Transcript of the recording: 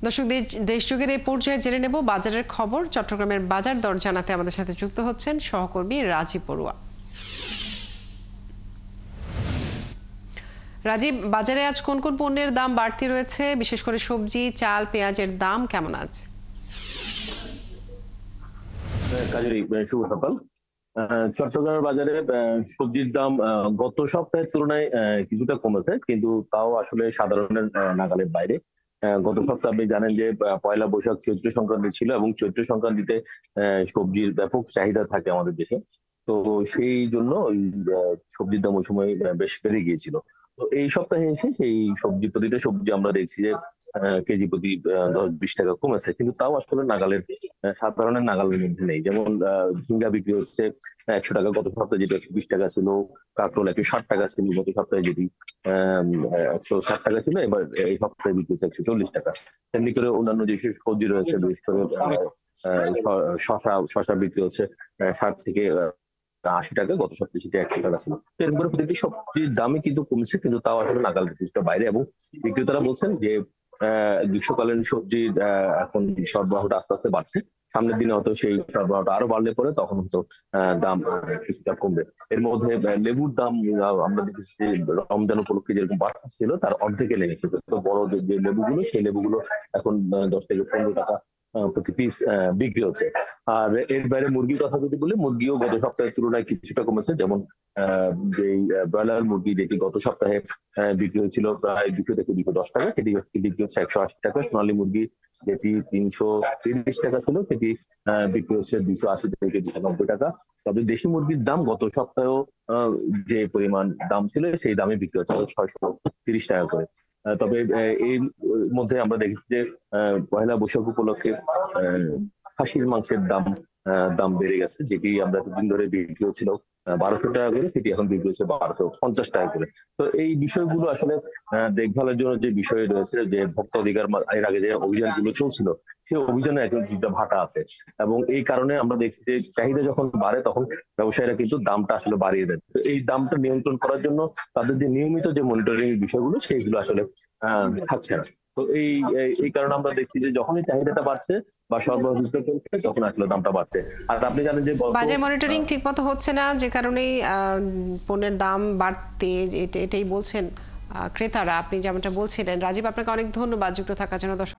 দর্শক, দেশযুগের এই পর্যায়ে জেনে নেব বাজারের খবর। চট্টগ্রামের বাজার দর জানাতে আমাদের সাথে যুক্ত হচ্ছেন সহকর্মী রাজীব বড়ুয়া। রাজীব, বাজারে আজ কোন কোন পণ্যের দাম বাড়তি রয়েছে? বিশেষ করে সবজি, চাল, পেঁয়াজের দাম কেমন আছে? কাজেরই শুভ সকাল। চট্টগ্রামের বাজারে সবজির দাম গত সপ্তাহের তুলনায় কিছুটা কমেছে, কিন্তু তাও আসলে সাধারণের নাগালের বাইরে। গত সপ্তাহে আপনি জানেন যে পয়লা বৈশাখ চৈত্র সংক্রান্তি ছিল, এবং চৈত্র সংক্রান্তিতে সবজির ব্যাপক চাহিদা থাকে আমাদের দেশে। তো সেই জন্য ওই সবজির দাম ওই সময় বেশ বেড়ে গিয়েছিল। তো এই সপ্তাহে এসে সেই প্রতিটা সবজি আমরা দেখছি যে কেজি প্রতি 10-20 টাকা কমেছে, কিন্তু তাও আসলে নাগালের সাধারণের নাগালের মধ্যে নেই। যেমন ঝিঙ্গা বিক্রি হচ্ছে 100 টাকা, গত সপ্তাহে যেটা 120 টাকা ছিল। কাঁকরোল 160 টাকা ছিল গত সপ্তাহে, যেটি 160 টাকা ছিল, এবার এই সপ্তাহে বিক্রি হচ্ছে 140 টাকা। তেমনি করে অন্যান্য যে সবজি রয়েছে, বিশেষ করে শশা বিক্রি হচ্ছে 60 থেকে 80 টাকা, গত সপ্তাহে সেটা 100 টাকা ছিল। তো এরকম করে প্রতিটি সবজির দামই কিন্তু কমছে, কিন্তু তাও আসলে নাগাল কিছুটা বাইরে। এবং বিক্রেতারা বলছেন যে গ্রীষ্মকালীন সবজির এখন সরবরাহটা আস্তে আস্তে বাড়ছে। সামনের দিনে হয়তো সেই সরবরাহটা আরো বাড়লে পরে তখন হয়তো দাম কিছুটা কমবে। এর মধ্যে লেবুর দাম আমরা দেখেছি যে রমজান উপলক্ষে যেরকম বাড়তি ছিল, তার অর্ধেকে লেগেছে। তো বড় যে লেবুগুলো, সেই লেবুগুলো এখন 10 থেকে 15 টাকা প্রতি পিস বিক্রি হচ্ছে। আর এর বাইরে মুরগির কথা যদি বলি, মুরগিও গত সপ্তাহের তুলনায় কিছুটা কমেছে। যেমন যে ব্রয়লার মুরগি, যেটি গত সপ্তাহে বিক্রি হয়েছিল প্রায় 200 থেকে 210 টাকা, সেটি বিক্রি হচ্ছে 180 টাকা। সোনালী মুরগি, যেটি 330 টাকা ছিল, সেটি বিক্রি হচ্ছে 280 থেকে 290 টাকা। তবে দেশি মুরগির দাম গত সপ্তাহেও যে পরিমাণ দাম ছিল, সেই দামে বিক্রি হচ্ছে 630 টাকা করে। তবে এর মধ্যে আমরা দেখেছি যে পয়লা বৈশাখ উপলক্ষে খাসির মাংসের দাম বেড়ে গেছে, যেটি আমরা এতদিন ধরে বিক্রি হচ্ছিল 1200 টাকা করে, সেটি এখন বিক্রি হচ্ছে 1250 টাকা করে। তো এই বিষয়গুলো আসলে দেখভালের জন্য যে বিষয় রয়েছে, যে ভোক্তা অধিকার এর আগে যে অভিযানগুলো চলছিল, সেই অভিযানে এখন কিছুটা ভাটা আছে। এবং এই কারণে আমরা দেখছি যে চাহিদা যখন বাড়ে, তখন ব্যবসায়ীরা কিন্তু দামটা আসলে বাড়িয়ে দেয়। তো এই দামটা নিয়ন্ত্রণ করার জন্য তাদের যে নিয়মিত যে মনিটরিং বিষয়গুলো, সেইগুলো আসলে থাকছে না। তো এই কারণে আমরা দেখছি যে যখনই চাহিদাটা বাড়ছে বা সরবরাহ বিস্তার করছে, তখন আসলে দামটা বাড়ছে। আর আপনি জানেন যে বাজার মনিটরিং ঠিকমতো হচ্ছে না, যে কারণেই পণ্যের দাম বাড়তে, এটাই বলছেন ক্রেতারা। আপনি যেমনটা বলছিলেন। রাজীব, আপনাকে অনেক ধন্যবাদ যুক্ত থাকার জন্য। দর্শক